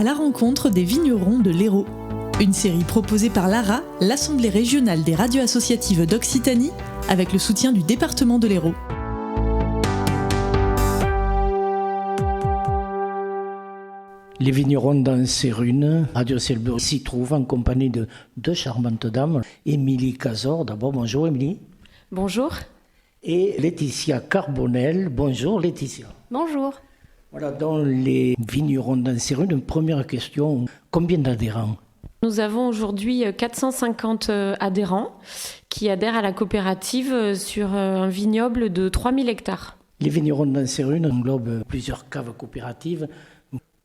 la rencontre des vignerons de l'Hérault. Une série proposée par l'ARA, l'Assemblée régionale des radios associatives d'Occitanie, avec le soutien du département de l'Hérault. Les vignerons d'Anserune, Radio Selberg s'y trouvent en compagnie de deux charmantes dames. Émilie Cazor, d'abord, bonjour Émilie. Bonjour. Et Laetitia Carbonel, bonjour Laetitia. Bonjour. Voilà, dans les vignerons d'Anserune, une première question, combien d'adhérents ? Nous avons aujourd'hui 450 adhérents qui adhèrent à la coopérative sur un vignoble de 3000 hectares. Les vignerons d'Anserune englobent plusieurs caves coopératives,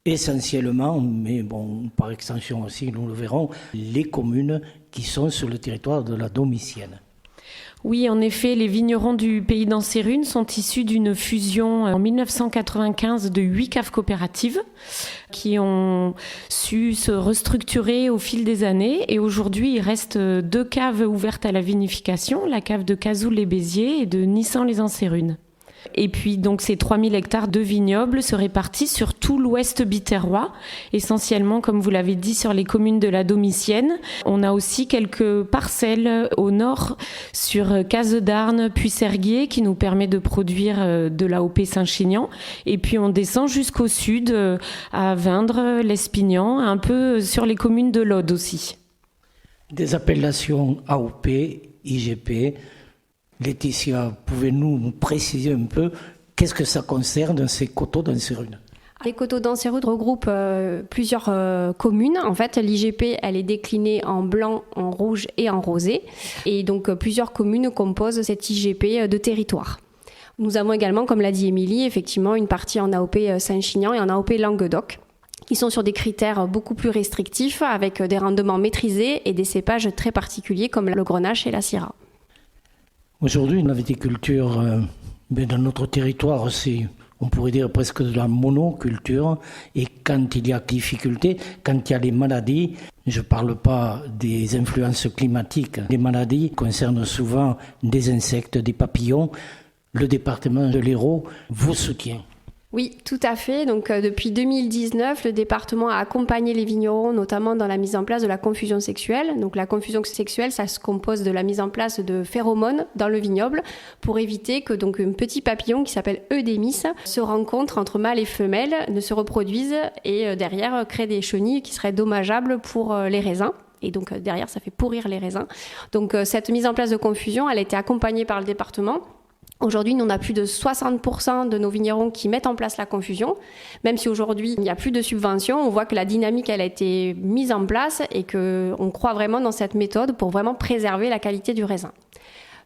essentiellement, mais bon, par extension aussi, nous le verrons, les communes qui sont sur le territoire de la Domitienne. Oui, en effet, les vignerons du pays d'Anserune sont issus d'une fusion en 1995 de 8 caves coopératives qui ont su se restructurer au fil des années. Et aujourd'hui, il reste 2 caves ouvertes à la vinification, la cave de Cazoul-les-Béziers et de Nissan-les-Anserunes. Et puis donc ces 3000 hectares de vignobles se répartissent sur tout l'ouest biterrois, essentiellement comme vous l'avez dit sur les communes de la Domitienne. On a aussi quelques parcelles au nord sur Cazedarnes, Puisserguier qui nous permet de produire de l'AOP Saint-Chinian. Et puis on descend jusqu'au sud à Vindre, l'Espignan, un peu sur les communes de l'Aude aussi. Des appellations AOP, IGP. Laetitia, pouvez-vous nous préciser un peu qu'est-ce que ça concerne ces coteaux d'Anserune ? Les coteaux d'Anserune regroupent plusieurs communes. En fait, l'IGP, elle est déclinée en blanc, en rouge et en rosé. Et donc, plusieurs communes composent cette IGP de territoire. Nous avons également, comme l'a dit Émilie, effectivement, une partie en AOP Saint-Chinian et en AOP Languedoc, qui sont sur des critères beaucoup plus restrictifs, avec des rendements maîtrisés et des cépages très particuliers comme le Grenache et la Syrah. Aujourd'hui, la viticulture dans notre territoire, on pourrait dire presque de la monoculture. Et quand il y a difficulté, quand il y a les maladies, je ne parle pas des influences climatiques, les maladies concernent souvent des insectes, des papillons. Le département de l'Hérault vous soutient. Oui, tout à fait. Donc, depuis 2019, le département a accompagné les vignerons, notamment dans la mise en place de la confusion sexuelle. Donc, la confusion sexuelle, ça se compose de la mise en place de phéromones dans le vignoble pour éviter que donc un petit papillon qui s'appelle Eudémis se rencontre entre mâles et femelles, ne se reproduise et derrière crée des chenilles qui seraient dommageables pour les raisins. Et donc, derrière, ça fait pourrir les raisins. Donc, cette mise en place de confusion, elle a été accompagnée par le département. Aujourd'hui, on a plus de 60% de nos vignerons qui mettent en place la confusion. Même si aujourd'hui, il n'y a plus de subventions, on voit que la dynamique, elle a été mise en place et qu'on croit vraiment dans cette méthode pour vraiment préserver la qualité du raisin.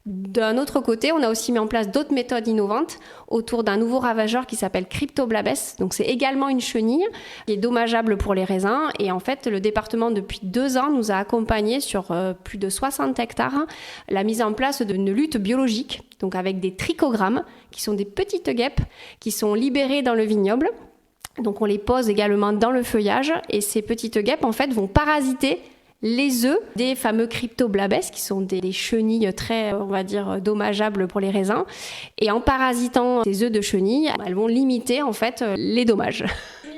D'un autre côté, on a aussi mis en place d'autres méthodes innovantes autour d'un nouveau ravageur qui s'appelle Cryptoblabes. Donc, c'est également une chenille qui est dommageable pour les raisins. Et en fait, le département, depuis 2 ans, nous a accompagnés sur plus de 60 hectares la mise en place d'une lutte biologique, donc avec des trichogrammes, qui sont des petites guêpes qui sont libérées dans le vignoble. Donc, on les pose également dans le feuillage. Et ces petites guêpes, en fait, vont parasiter les œufs des fameux Cryptoblabes, qui sont des chenilles très, on va dire, dommageables pour les raisins. Et en parasitant ces œufs de chenilles, elles vont limiter en fait les dommages.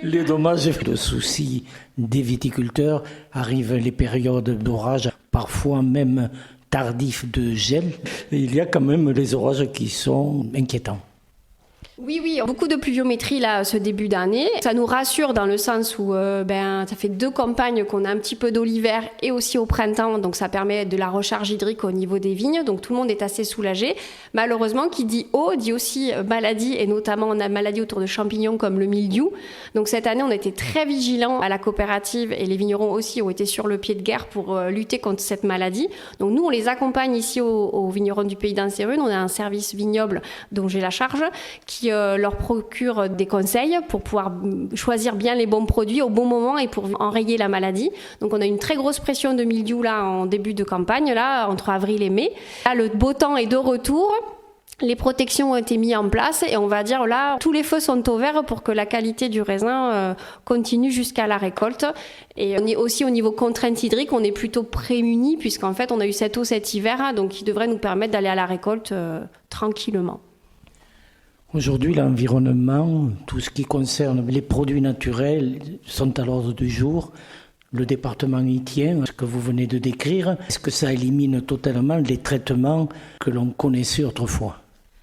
Les dommages, le souci des viticulteurs, arrivent les périodes d'orage, parfois même tardifs de gel. Et il y a quand même les orages qui sont inquiétants. Oui, beaucoup de pluviométrie là, ce début d'année. Ça nous rassure dans le sens où ça fait 2 campagnes qu'on a un petit peu d'eau l'hiver et aussi au printemps, donc ça permet de la recharge hydrique au niveau des vignes, donc tout le monde est assez soulagé. Malheureusement, qui dit eau, dit aussi maladie, et notamment on a maladie autour de champignons comme le mildiou. Donc cette année, on a été très vigilants à la coopérative et les vignerons aussi ont été sur le pied de guerre pour lutter contre cette maladie. Donc nous, on les accompagne ici aux vignerons du pays d'Anserune. On a un service vignoble dont j'ai la charge qui leur procure des conseils pour pouvoir choisir bien les bons produits au bon moment et pour enrayer la maladie. Donc on a une très grosse pression de mildiou là en début de campagne, là entre avril et mai. Là, le beau temps est de retour. Les protections ont été mises en place et on va dire là, tous les feux sont au vert pour que la qualité du raisin continue jusqu'à la récolte. Et on est aussi au niveau contrainte hydrique, on est plutôt prémunis puisqu'en fait on a eu cette eau cet hiver, donc qui devrait nous permettre d'aller à la récolte tranquillement. Aujourd'hui, l'environnement, tout ce qui concerne les produits naturels sont à l'ordre du jour. Le département y tient, ce que vous venez de décrire. Est-ce que ça élimine totalement les traitements que l'on connaissait autrefois ?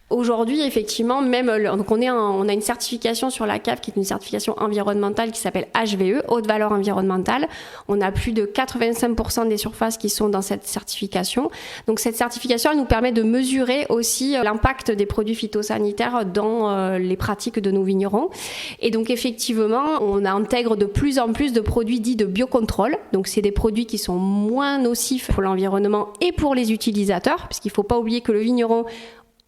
Aujourd'hui, effectivement, donc on a une certification sur la cave qui est une certification environnementale qui s'appelle HVE, haute valeur environnementale. On a plus de 85% des surfaces qui sont dans cette certification. Donc cette certification, elle nous permet de mesurer aussi l'impact des produits phytosanitaires dans les pratiques de nos vignerons. Et donc effectivement, on intègre de plus en plus de produits dits de biocontrôle. Donc c'est des produits qui sont moins nocifs pour l'environnement et pour les utilisateurs, puisqu'il ne faut pas oublier que le vigneron,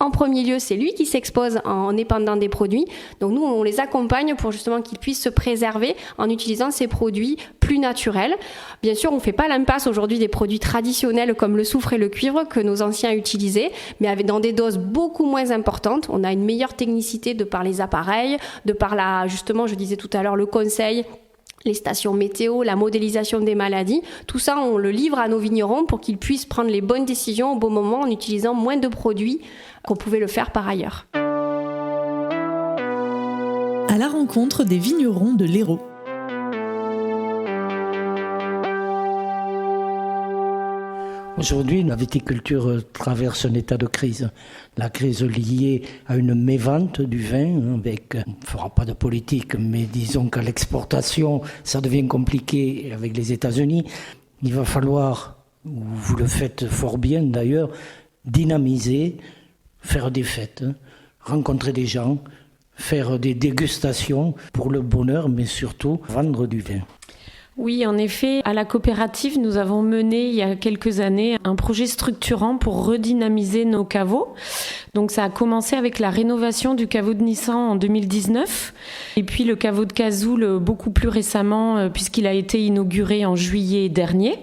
en premier lieu, c'est lui qui s'expose en épandant des produits. Donc nous, on les accompagne pour justement qu'ils puissent se préserver en utilisant ces produits plus naturels. Bien sûr, on ne fait pas l'impasse aujourd'hui des produits traditionnels comme le soufre et le cuivre que nos anciens utilisaient, mais dans des doses beaucoup moins importantes. On a une meilleure technicité de par les appareils, de par justement, je disais tout à l'heure, le conseil, les stations météo, la modélisation des maladies. Tout ça, on le livre à nos vignerons pour qu'ils puissent prendre les bonnes décisions au bon moment en utilisant moins de produits qu'on pouvait le faire par ailleurs. À la rencontre des vignerons de l'Hérault. Aujourd'hui, la viticulture traverse un état de crise. La crise liée à une mévente du vin, avec, on ne fera pas de politique, mais disons qu'à l'exportation, ça devient compliqué avec les États-Unis. Il va falloir, vous le faites fort bien d'ailleurs, dynamiser, faire des fêtes, rencontrer des gens, faire des dégustations pour le bonheur, mais surtout vendre du vin. Oui, en effet, à la coopérative, nous avons mené il y a quelques années un projet structurant pour redynamiser nos caveaux. Donc ça a commencé avec la rénovation du caveau de Nissan en 2019 et puis le caveau de Cazoul beaucoup plus récemment puisqu'il a été inauguré en juillet dernier.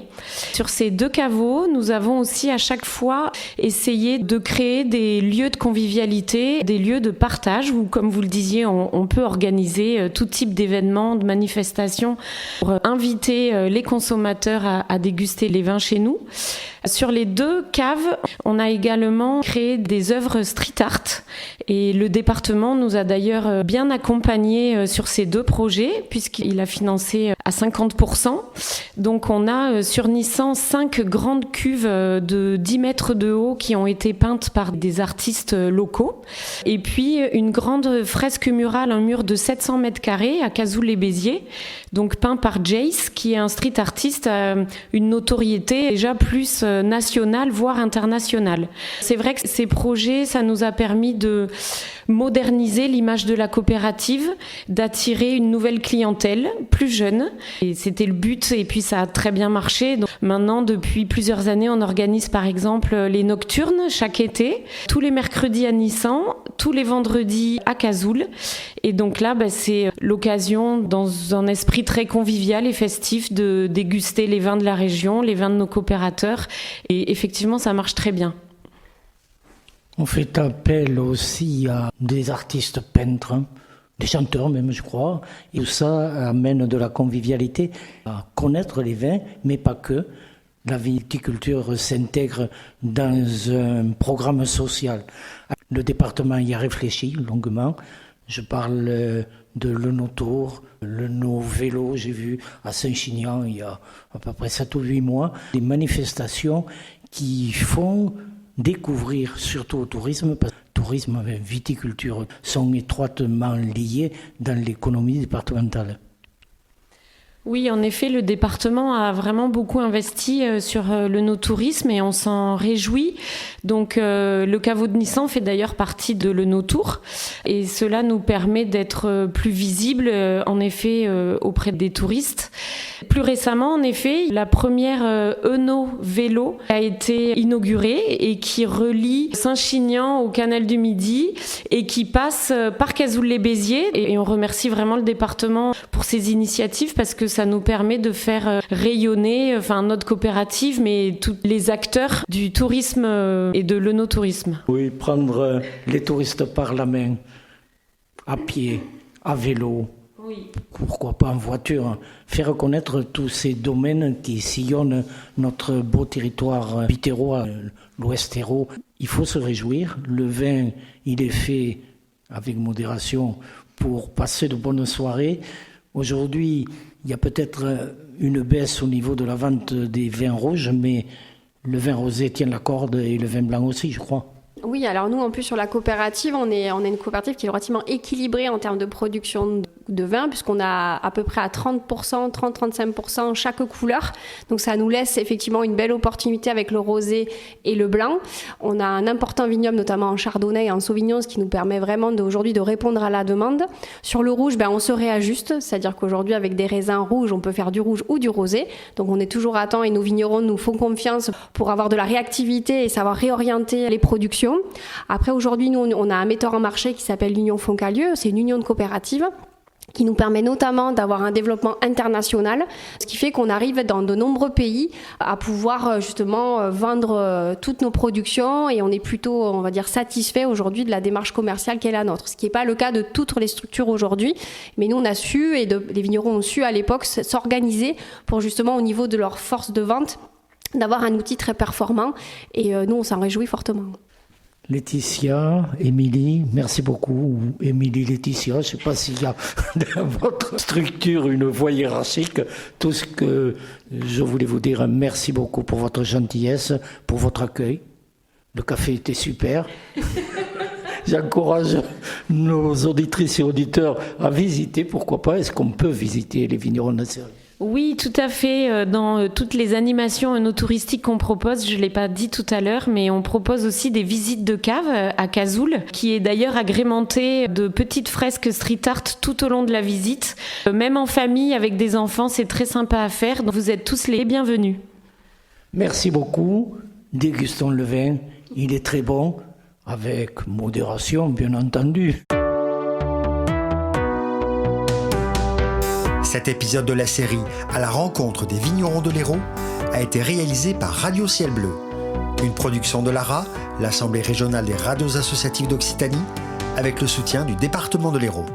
Sur ces deux caveaux, nous avons aussi à chaque fois essayé de créer des lieux de convivialité, des lieux de partage où, comme vous le disiez, on peut organiser tout type d'événements, de manifestations pour inviter les consommateurs à déguster les vins chez nous. Sur les deux caves, on a également créé des œuvres street art et le département nous a d'ailleurs bien accompagnés sur ces deux projets puisqu'il a financé à 50%. Donc on a sur Nissan 5 grandes cuves de 10 mètres de haut qui ont été peintes par des artistes locaux et puis une grande fresque murale, un mur de 700 mètres carrés à Cazoul-les-Béziers, donc peint par Jace qui est un street artiste à une notoriété déjà plus nationale voire internationale. C'est vrai que ces projets, ça nous a permis de moderniser l'image de la coopérative, d'attirer une nouvelle clientèle plus jeune. Et c'était le but et puis ça a très bien marché. Donc maintenant, depuis plusieurs années, on organise par exemple les nocturnes chaque été, tous les mercredis à Nissan, tous les vendredis à Cazoul. Et donc là, c'est l'occasion, dans un esprit très convivial et festif, de déguster les vins de la région, les vins de nos coopérateurs. Et effectivement, ça marche très bien. On fait appel aussi à des artistes peintres, des chanteurs même, je crois. Et tout ça amène de la convivialité à connaître les vins, mais pas que. La viticulture s'intègre dans un programme social. Le département y a réfléchi longuement. Je parle de l'Eunotour, le No-Vélo, j'ai vu à Saint-Chinian il y a à peu près 7 ou 8 mois, des manifestations qui font découvrir, surtout au tourisme, parce que tourisme et viticulture sont étroitement liés dans l'économie départementale. Oui, en effet, le département a vraiment beaucoup investi sur le no-tourisme et on s'en réjouit. Donc, le caveau de Nissan fait d'ailleurs partie de l'Eunotour et cela nous permet d'être plus visible, en effet, auprès des touristes. Plus récemment, en effet, la première Euno-Vélo a été inaugurée et qui relie Saint-Chinian au canal du Midi et qui passe par Cazoul-les-Béziers. Et on remercie vraiment le département pour ces initiatives parce que ça nous permet de faire rayonner notre coopérative, mais tous les acteurs du tourisme et de l'œnotourisme. Oui, prendre les touristes par la main, à pied, à vélo, oui. Pourquoi pas en voiture, faire connaître tous ces domaines qui sillonnent notre beau territoire bitérois, l'Ouest Hérault. Il faut se réjouir, le vin, il est fait avec modération pour passer de bonnes soirées. Aujourd'hui, il y a peut-être une baisse au niveau de la vente des vins rouges, mais le vin rosé tient la corde et le vin blanc aussi, je crois. Oui, alors nous, en plus, sur la coopérative, on est une coopérative qui est relativement équilibrée en termes de production de vin, puisqu'on a à peu près à 30-35% chaque couleur. Donc ça nous laisse effectivement une belle opportunité avec le rosé et le blanc. On a un important vignoble, notamment en chardonnay et en sauvignon, ce qui nous permet vraiment aujourd'hui de répondre à la demande. Sur le rouge, on se réajuste, c'est-à-dire qu'aujourd'hui, avec des raisins rouges, on peut faire du rouge ou du rosé. Donc on est toujours à temps et nos vignerons nous font confiance pour avoir de la réactivité et savoir réorienter les productions. Après, aujourd'hui, nous, on a un metteur en marché qui s'appelle l'Union Foncalieu. C'est une union de coopératives qui nous permet notamment d'avoir un développement international, ce qui fait qu'on arrive dans de nombreux pays à pouvoir justement vendre toutes nos productions et on est plutôt, on va dire, satisfait aujourd'hui de la démarche commerciale qui est la nôtre, ce qui n'est pas le cas de toutes les structures aujourd'hui, mais nous on a su, et les vignerons ont su à l'époque s'organiser pour justement au niveau de leur force de vente, d'avoir un outil très performant et nous on s'en réjouit fortement. Laetitia, Émilie, merci beaucoup. Émilie, Laetitia, je ne sais pas s'il y a dans votre structure une voie hiérarchique. Tout ce que je voulais vous dire, merci beaucoup pour votre gentillesse, pour votre accueil. Le café était super. J'encourage nos auditrices et auditeurs à visiter, pourquoi pas. Est-ce qu'on peut visiter les vignerons de Sérune ? Oui, tout à fait. Dans toutes les animations no-touristiques qu'on propose, je ne l'ai pas dit tout à l'heure, mais on propose aussi des visites de cave à Cazoul, qui est d'ailleurs agrémentée de petites fresques street art tout au long de la visite. Même en famille, avec des enfants, c'est très sympa à faire. Donc vous êtes tous les bienvenus. Merci beaucoup. Dégustons le vin. Il est très bon, avec modération, bien entendu. Cet épisode de la série « À la rencontre des vignerons de l'Hérault » a été réalisé par Radio Ciel Bleu, une production de l'ARA, l'Assemblée régionale des radios associatives d'Occitanie, avec le soutien du département de l'Hérault.